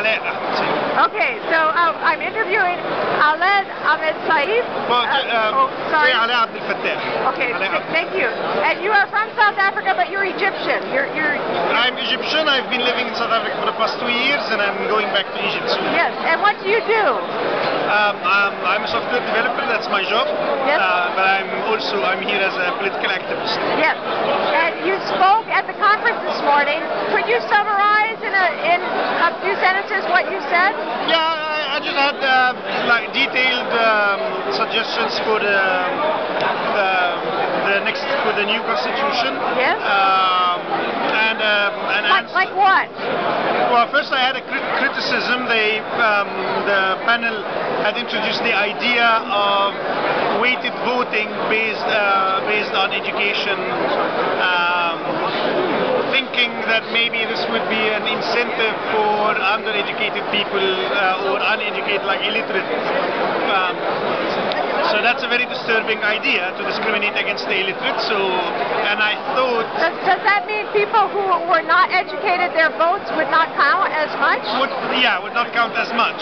Okay, so I'm interviewing Ahmed Saeed. Sorry. Okay, thank you. And you are from South Africa, but you're Egyptian. I'm Egyptian. I've been living in South Africa for the past 2 years, and I'm going back to Egypt soon. Yes, and what do you do? I'm a software developer. That's my job. Yes. But I'm here as a political activist. Yes. And you spoke at the conference this morning. Could you summarize in a few sentences what you said? Yeah, I just had detailed suggestions for the new constitution. Yes. Like what? Well, first I had a criticism. The panel had introduced the idea of weighted voting based on education, thinking that maybe this would be an incentive for undereducated people or uneducated, like illiterate. So that's a very disturbing idea, to discriminate against the illiterate. And I thought... Does that mean people who were not educated, their votes would not count as much? Would not count as much.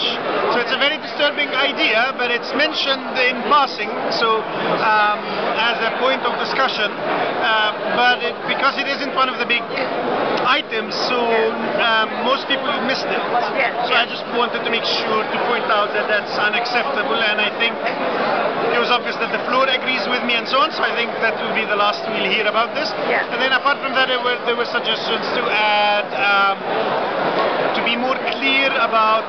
So it's a very disturbing idea, but it's mentioned in passing, so as a point of discussion. But because it isn't one of the big items, so most people missed it. Yes. So I just wanted to make sure to point out that that's unacceptable, and I think it was obvious that the floor agrees with me and so on, so I think that will be the last we'll hear about this. Yes. And then apart from that, there were suggestions to add, to be more clear about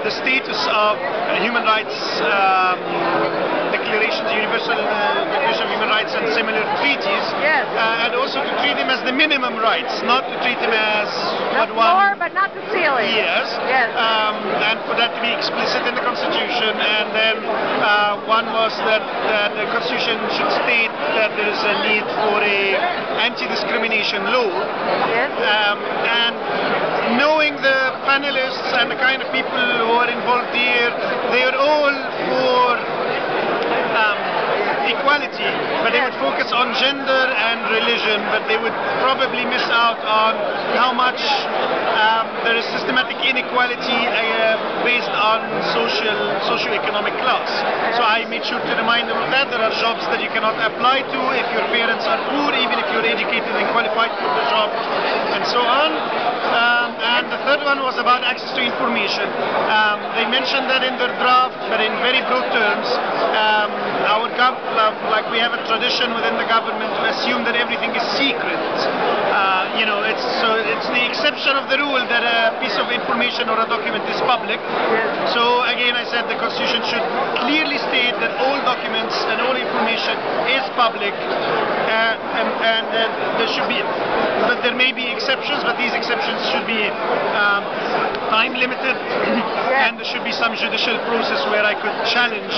the status of human rights declarations, Universal Declaration of Human Rights and similar treaties. Yes. And also to treat them as the minimum rights, not to treat them as the floor, but not the ceiling. Yes. Yes. And for that to be explicit in the Constitution. And then one was that the Constitution should state that there is a need for a anti-discrimination law. Yes. And knowing the panelists and the kind of people who are involved here, they are all for equality, but they would focus on gender and religion, but they would probably miss out on how much there is systematic inequality based on socio-economic class. So I made sure to remind them of that. There are jobs that you cannot apply to if your parents are poor, even if you're educated and qualified for the job, and so on. And the third one was about access to information. They mentioned that in their draft, but in very broad terms. Like we have a tradition within the government to assume that everything is secret. It's the exception of the rule that a piece of information or a document is public. Yes. So again, I said the Constitution should clearly state that all documents and all information is public, and there should be, but there may be exceptions, but these exceptions should be time limited, and there should be some judicial process where I could challenge.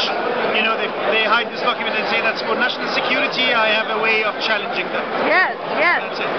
They hide this document and say that's for national security. I have a way of challenging them. Yes, yes. That's it.